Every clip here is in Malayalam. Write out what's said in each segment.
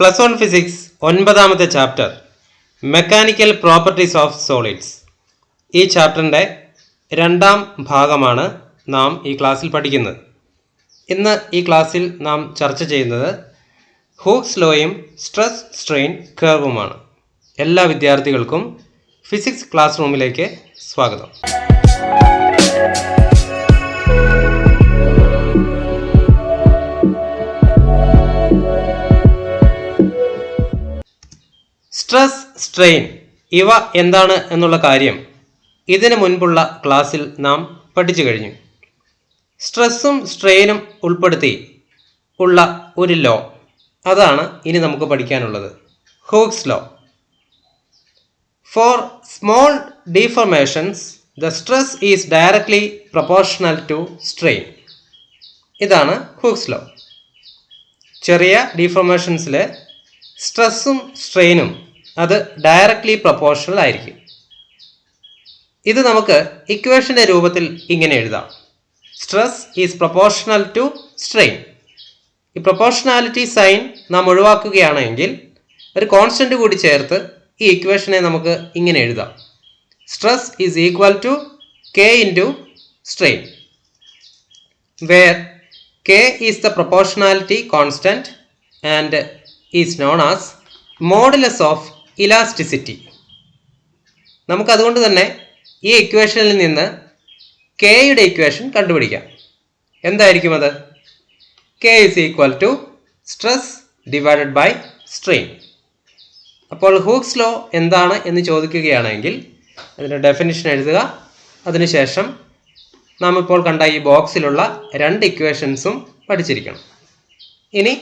+1 ഫിസിക്സ് 9ാമത്തെ chapter mechanical properties of solids. ഈ ചാപ്റ്ററിൻ്റെ 2ാം ഭാഗമാണ് നാം ഈ ക്ലാസ്സിൽ പഠിക്കുന്നത്. ഇന്ന് ഈ ക്ലാസ്സിൽ നാം ചർച്ച ചെയ്യുന്നത് ഹൂക്സ് ലോയും സ്ട്രെസ് സ്ട്രെയിൻ കർവുമാണ്. എല്ലാ വിദ്യാർത്ഥികൾക്കും ഫിസിക്സ് ക്ലാസ് റൂമിലേക്ക് സ്വാഗതം. സ്ട്രെസ്, സ്ട്രെയിൻ ഇവ എന്താണ് എന്നുള്ള കാര്യം ഇതിനു മുൻപുള്ള ക്ലാസ്സിൽ നാം പഠിച്ചു കഴിഞ്ഞു. സ്ട്രെസ്സും സ്ട്രെയിനും ഉൾപ്പെടുത്തി ഉള്ള ഒരു ലോ, അതാണ് ഇനി നമുക്ക് പഠിക്കാനുള്ളത്. Hooke's law. For small deformations the stress is directly proportional to strain. ഇതാണ് ഹൂക്സ് ലോ. ചെറിയ ഡീഫോർമേഷൻസിൽ സ്ട്രെസ്സും സ്ട്രെയിനും അത് ഡയറക്ട്ലി പ്രൊപ്പോർഷണൽ ആയിരിക്കും. ഇത് നമുക്ക് ഇക്വേഷൻ്റെ രൂപത്തിൽ ഇങ്ങനെ എഴുതാം: stress is proportional to strain. ഈ പ്രൊപ്പോർഷണാലിറ്റി സൈൻ നാം ഒഴിവാക്കുകയാണെങ്കിൽ ഒരു കോൺസ്റ്റന്റ് കൂടി ചേർത്ത് ഈ ഇക്വേഷനെ നമുക്ക് ഇങ്ങനെ എഴുതാം: stress is equal to K into strain, where K is the proportionality constant and is known as modulus of elasticity. നമുക്കതുകൊണ്ട് തന്നെ ഈ ഇക്വേഷനിൽ നിന്ന് കെയുടെ ഇക്വേഷൻ കണ്ടുപിടിക്കാം. എന്തായിരിക്കും അത്? K is equal to stress divided by strain. അപ്പോൾ ഹൂക്സ് ലോ എന്താണ് എന്ന് ചോദിക്കുകയാണെങ്കിൽ അതിൻ്റെ ഡെഫിനിഷൻ എഴുതുക. അതിനുശേഷം നാം ഇപ്പോൾ കണ്ട ഈ ബോക്സിലുള്ള 2 ഇക്വേഷൻസും പഠിച്ചിരിക്കണം. ഇനി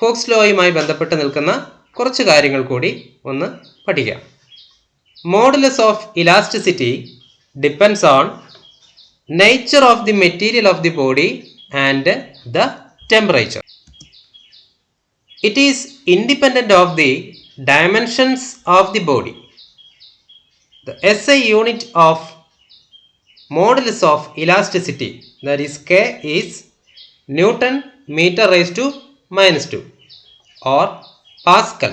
ഹൂക്സ് ലോയുമായി ബന്ധപ്പെട്ട് നിൽക്കുന്ന കുറച്ച് കാര്യങ്ങൾ കൂടി ഒന്ന് പഠിക്കാം. Modulus of elasticity depends on nature of the material of the body and the temperature. It is independent of the dimensions of the body. The SI unit of modulus of elasticity, that is K, is Newton meter raised to -2 or Pascal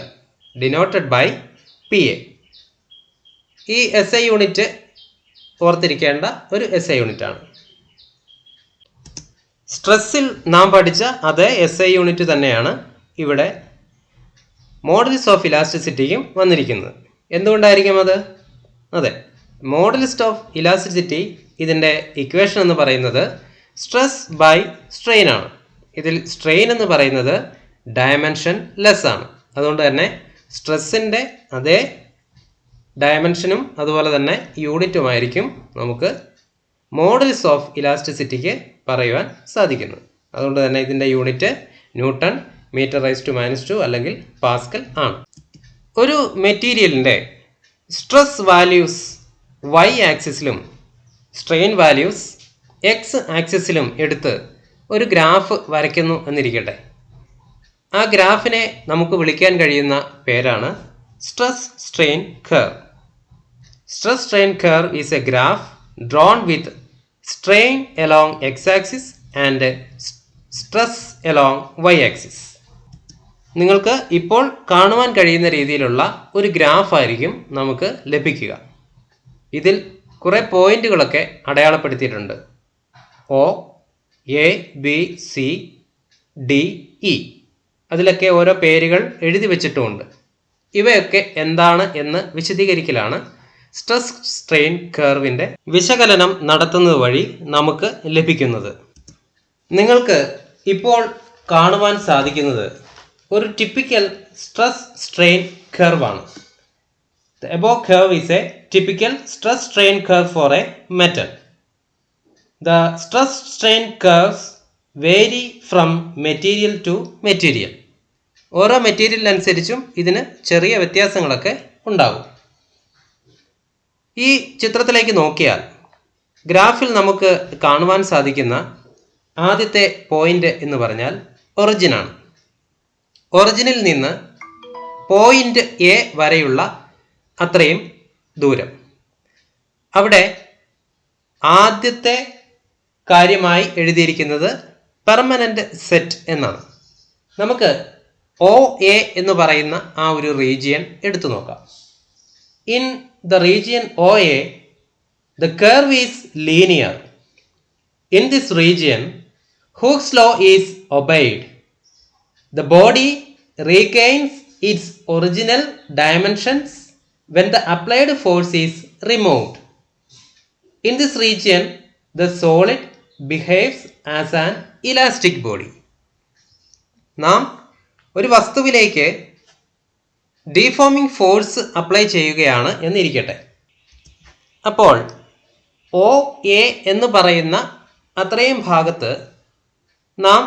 denoted by PA. ഈ SI യൂണിറ്റ് ഓർത്തിരിക്കേണ്ട ഒരു SI യൂണിറ്റ് ആണ്. സ്ട്രെസ്സിൽ നാം പഠിച്ച അതേ SI യൂണിറ്റ് തന്നെയാണ് ഇവിടെ മോഡുലസ് ഓഫ് ഇലാസ്റ്റിസിറ്റിക്കും വന്നിരിക്കുന്നത്. എന്തുകൊണ്ടായിരിക്കും അത്? അതെ, മോഡുലസ് ഓഫ് ഇലാസ്റ്റിസിറ്റി ഇതിൻ്റെ ഇക്വേഷൻ എന്ന് പറയുന്നത് സ്ട്രെസ് ബൈ സ്ട്രെയിൻ ആണ്. ഇതിൽ സ്ട്രെയിൻ എന്ന് പറയുന്നത് ഡയമെൻഷൻ ലെസ് ആണ്. അതുകൊണ്ട് തന്നെ സ്ട്രെസ്സിൻ്റെ അതേ ഡയമെൻഷനും അതുപോലെ തന്നെ യൂണിറ്റുമായിരിക്കും നമുക്ക് മോഡുലസ് ഓഫ് ഇലാസ്റ്റിസിറ്റിക്ക് പറയുവാൻ സാധിക്കുന്നത്. അതുകൊണ്ട് തന്നെ ഇതിൻ്റെ unit newton metre raise to -2 അല്ലെങ്കിൽ പാസ്കൽ ആണ്. ഒരു മെറ്റീരിയലിൻ്റെ സ്ട്രെസ് വാല്യൂസ് y ആക്സിസിലും സ്ട്രെയിൻ വാല്യൂസ് x ആക്സിസിലും എടുത്ത് ഒരു ഗ്രാഫ് വരയ്ക്കുന്നു എന്നിരിക്കട്ടെ. ആ ഗ്രാഫിനെ നമുക്ക് വിളിക്കാൻ കഴിയുന്ന പേരാണ് stress strain curve. Stress strain curve is A graph drone with strain along x axis and stress along y axis. നിങ്ങൾക്ക് ഇപ്പോൾ കാണുവാൻ കഴിയുന്ന രീതിയിലുള്ള ഒരു ഗ്രാഫായിരിക്കും നമുക്ക് ലഭിക്കുക. ഇതിൽ കുറേ പോയിന്റുകളൊക്കെ അടയാളപ്പെടുത്തിയിട്ടുണ്ട്. O, A, B, C, D, E. അതിലൊക്കെ ഓരോ പേരുകൾ എഴുതി വെച്ചിട്ടുമുണ്ട്. ഇവയൊക്കെ എന്താണ് എന്ന് വിശദീകരിക്കലാണ് സ്ട്രെസ് സ്ട്രെയിൻ കർവിൻ്റെ വിശകലനം നടത്തുന്നത് വഴി നമുക്ക് ലഭിക്കുന്നത്. നിങ്ങൾക്ക് ഇപ്പോൾ കാണുവാൻ സാധിക്കുന്നത് ഒരു ടിപ്പിക്കൽ സ്ട്രെസ് സ്ട്രെയിൻ കർവാണ്. The above curve is a typical stress strain curve for a metal. The stress strain curves vary from material to material. ഓരോ മെറ്റീരിയലിനനുസരിച്ചും ഇതിന് ചെറിയ വ്യത്യാസങ്ങളൊക്കെ ഉണ്ടാകും. ഈ ചിത്രത്തിലേക്ക് നോക്കിയാൽ ഗ്രാഫിൽ നമുക്ക് കാണുവാൻ സാധിക്കുന്ന ആദ്യത്തെ പോയിന്റ് എന്ന് പറഞ്ഞാൽ ഒറിജിനാണ്. ഒറിജിനിൽ നിന്ന് പോയിന്റ് A വരെയുള്ള അത്രയും ദൂരം. അവിടെ ആദ്യത്തെ കാര്യമായി എഴുതിയിരിക്കുന്നത് പെർമനൻ്റ് സെറ്റ് എന്നാണ്. നമുക്ക് OA എന്ന് പറയുന്ന ആ ഒരു റീജിയൻ എടുത്തു നോക്കാം. In the region OA, the curve is linear. In this region, Hooke's law is obeyed. The body regains its original dimensions when the applied force is removed. In this region, the solid behaves as an elastic body. നാം ഒരു വസ്തുവിലേക്ക് ഡീഫോമിംഗ് ഫോഴ്സ് അപ്ലൈ ചെയ്യുകയാണ് എന്നിരിക്കട്ടെ. അപ്പോൾ OA എന്ന് പറയുന്ന അത്രയും ഭാഗത്ത് നാം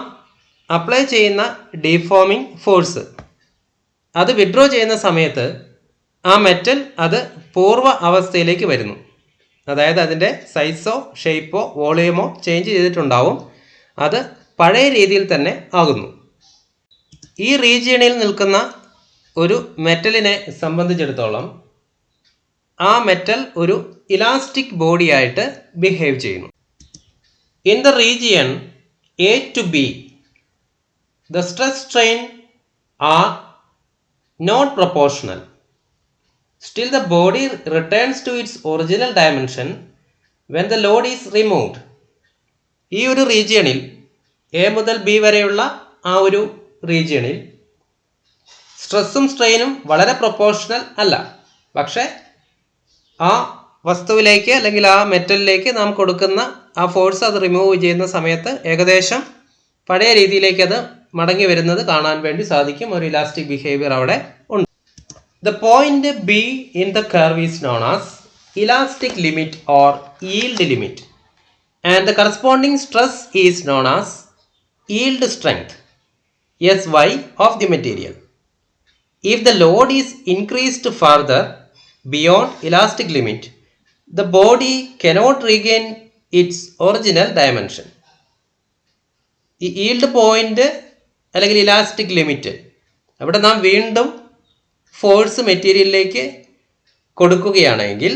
അപ്ലൈ ചെയ്യുന്ന ഡീഫോമിംഗ് ഫോഴ്സ് അത് വിഡ്രോ ചെയ്യുന്ന സമയത്ത് ആ മെറ്റൽ അത് പൂർവ്വ അവസ്ഥയിലേക്ക് വരുന്നു. അതായത് അതിൻ്റെ സൈസോ ഷേപ്പോ വോളിയമോ ചേഞ്ച് ചെയ്തിട്ടുണ്ടാവും. അത് പഴയ രീതിയിൽ തന്നെ ആകുന്നു. ഈ റീജിയണിൽ നിൽക്കുന്ന ഒരു മെറ്റലിനെ സംബന്ധിച്ചിടത്തോളം ആ മെറ്റൽ ഒരു ഇലാസ്റ്റിക് ബോഡിയായിട്ട് ബിഹേവ് ചെയ്യുന്നു. In the region A to B, the stress strain are not proportional. Still the body returns to its original dimension when the load is removed. ഈ ഒരു റീജിയണിൽ A മുതൽ B വരെയുള്ള ആ ഒരു റീജിയണിൽ സ്ട്രെസ്സും സ്ട്രെയിനും വളരെ പ്രൊപ്പോർഷണൽ അല്ല. പക്ഷേ ആ വസ്തുവിലേക്ക് അല്ലെങ്കിൽ ആ മെറ്റലിലേക്ക് നാം കൊടുക്കുന്ന ആ ഫോഴ്സ് അത് റിമൂവ് ചെയ്യുന്ന സമയത്ത് ഏകദേശം പഴയ രീതിയിലേക്ക് അത് മടങ്ങി വരുന്നത് കാണാൻ വേണ്ടി സാധിക്കും. ഒരു ഇലാസ്റ്റിക് ബിഹേവിയർ അവിടെ ഉണ്ട്. The point B in the curve is known as elastic limit or yield limit and the corresponding stress is known as yield strength SY of the material. If the load is increased further beyond elastic limit, the body cannot regain its original dimension. ഈ yield പോയിന്റ് അല്ലെങ്കിൽ ഇലാസ്റ്റിക് ലിമിറ്റ് അവിടെ നാം വീണ്ടും ഫോഴ്സ് മെറ്റീരിയലിലേക്ക് കൊടുക്കുകയാണെങ്കിൽ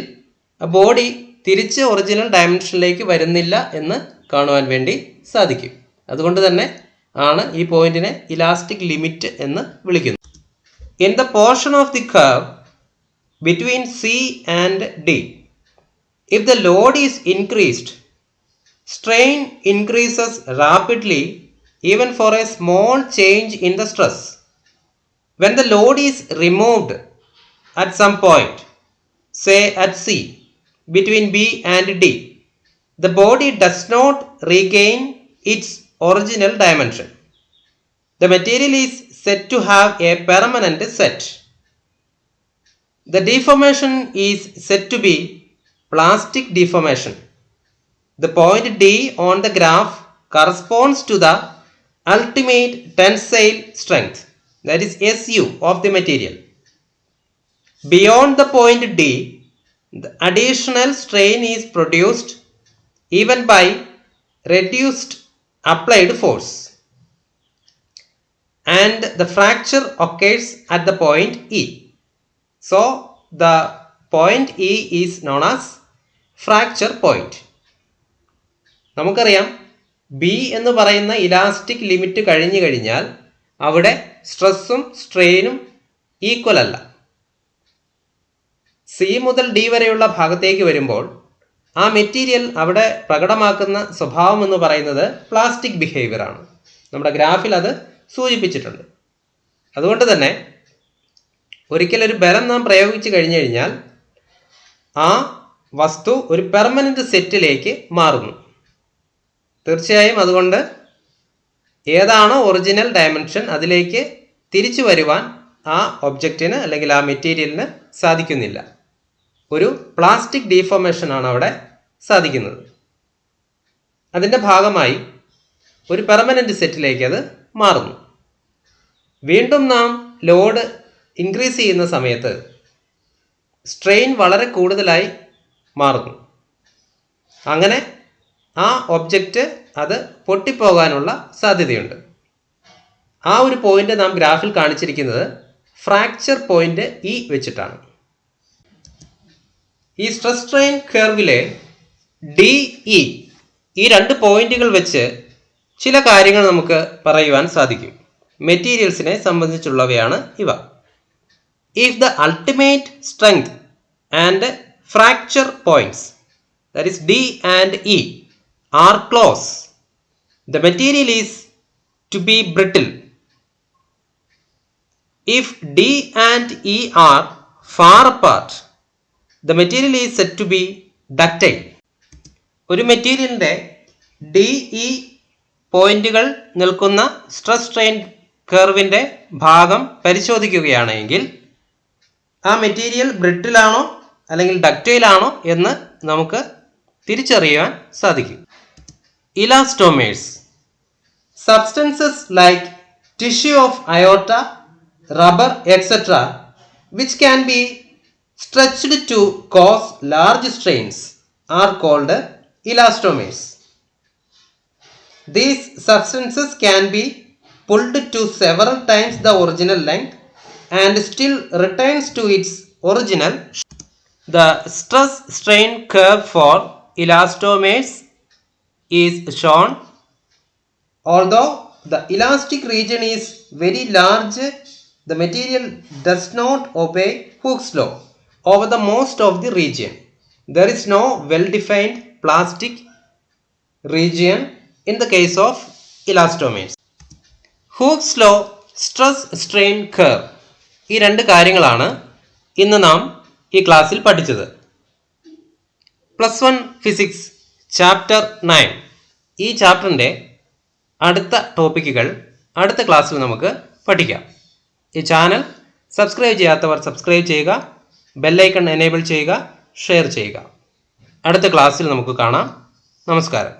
ബോഡി തിരിച്ച് ഒറിജിനൽ ഡയമെൻഷനിലേക്ക് വരുന്നില്ല എന്ന് കാണുവാൻ വേണ്ടി സാധിക്കും. അതുകൊണ്ട് തന്നെ ആണ് ഈ പോയിന്റിനെ ഇലാസ്റ്റിക് ലിമിറ്റ് എന്ന് വിളിക്കുന്നത്. In the portion of the curve between C and D, if the load is increased, strain increases rapidly even for a small change in the stress. When the load is removed at some point, say at C, between B and D, the body does not regain its original dimension. The material is said to have a permanent set. The deformation is said to be plastic deformation. The point D on the graph corresponds to the ultimate tensile strength, that is SU of the material. Beyond the point D, the additional strain is produced even by reduced applied force, and the fracture occurs at the point E. So the point E is known as fracture point. നമുക്കറിയാം B എന്ന് പറയുന്ന ഇലാസ്റ്റിക് ലിമിറ്റ് കഴിഞ്ഞു കഴിഞ്ഞാൽ അവിടെ സ്ട്രെസ്സും സ്ട്രെയിനും ഈക്വൽ അല്ല. C മുതൽ D വരെയുള്ള ഭാഗത്തേക്ക് വരുമ്പോൾ ആ മെറ്റീരിയൽ അവിടെ പ്രകടമാക്കുന്ന സ്വഭാവം എന്ന് പറയുന്നത് പ്ലാസ്റ്റിക് ബിഹേവിയർ ആണ്. നമ്മുടെ ഗ്രാഫിൽ അത് സൂചിപ്പിച്ചിട്ടുണ്ട്. അതുകൊണ്ട് തന്നെ ഒരിക്കലൊരു ബലം നാം പ്രയോഗിച്ചു കഴിഞ്ഞു കഴിഞ്ഞാൽ ആ വസ്തു ഒരു പെർമനന്റ് സെറ്റിലേക്ക് മാറുന്നു. തീർച്ചയായും അതുകൊണ്ട് ഏതാണോ ഒറിജിനൽ ഡയമെൻഷൻ അതിലേക്ക് തിരിച്ചു വരുവാൻ ആ ഒബ്ജക്റ്റിന് അല്ലെങ്കിൽ ആ മെറ്റീരിയലിന് സാധിക്കുന്നില്ല. ഒരു പ്ലാസ്റ്റിക് ഡീഫോർമേഷൻ ആണ് അവിടെ സാധിക്കുന്നത്. അതിൻ്റെ ഭാഗമായി ഒരു പെർമനന്റ് സെറ്റിലേക്ക് അത് മാറുന്നു. വീണ്ടും നാം ലോഡ് ഇൻക്രീസ് ചെയ്യുന്ന സമയത്ത് സ്ട്രെയിൻ വളരെ കൂടുതലായി മാറുന്നു. അങ്ങനെ ആ ഒബ്ജക്റ്റ് അത് പൊട്ടിപ്പോകാനുള്ള സാധ്യതയുണ്ട്. ആ ഒരു പോയിന്റ് നാം ഗ്രാഫിൽ കാണിച്ചിരിക്കുന്നത് ഫ്രാക്ചർ പോയിന്റ് ഇ വെച്ചിട്ടാണ്. ഈ സ്ട്രെസ് സ്ട്രെയിൻ കർവിലെ ഡി ഇ ഈ രണ്ട് പോയിന്റുകൾ വെച്ച് ചില കാര്യങ്ങൾ നമുക്ക് പറയുവാൻ സാധിക്കും. മെറ്റീരിയൽസിനെ സംബന്ധിച്ചുള്ളവയാണ് ഇവ. If the ultimate strength and fracture points, that is D and E, are close, the material is to be brittle. If D and E are far apart, the material is said to be ductile. ഒരു മെറ്റീരിയലിൻ്റെ ഡി ഇ പോയിന്റുകൾ നിൽക്കുന്ന സ്ട്രെസ് സ്ട്രെയിൻ കർവിൻ്റെ ഭാഗം പരിശോധിക്കുകയാണെങ്കിൽ ആ മെറ്റീരിയൽ ബ്രിട്ടിലാണോ അല്ലെങ്കിൽ ഡക്റ്റൈലാണോ എന്ന് നമുക്ക് തിരിച്ചറിയാൻ സാധിക്കും. Elastomers, substances like tissue of aorta, rubber etcetera which can be stretched to cause large strains are called elastomers. These substances can be pulled to several times the original length and still returns to its original. The stress strain curve for elastomers is shown. Although the elastic region is very large, the material does not obey Hooke's law over the most of the region. There is no well-defined plastic region in the case of elastomers. Hooke's law, stress strain curve, ഈ രണ്ട് കാര്യങ്ങളാണ് ഇന്ന് നാം ഈ ക്ലാസ്സിൽ പഠിച്ചത്. +1 ഫിസിക്സ് ചാപ്റ്റർ 9, ഈ ചാപ്റ്ററിൻ്റെ അടുത്ത ടോപ്പിക്കുകൾ അടുത്ത ക്ലാസ്സിൽ നമുക്ക് പഠിക്കാം. ഈ ചാനൽ സബ്സ്ക്രൈബ് ചെയ്യാത്തവർ സബ്സ്ക്രൈബ് ചെയ്യുക, ബെല്ലൈക്കൺ എനേബിൾ ചെയ്യുക, ഷെയർ ചെയ്യുക. അടുത്ത ക്ലാസ്സിൽ നമുക്ക് കാണാം. നമസ്കാരം.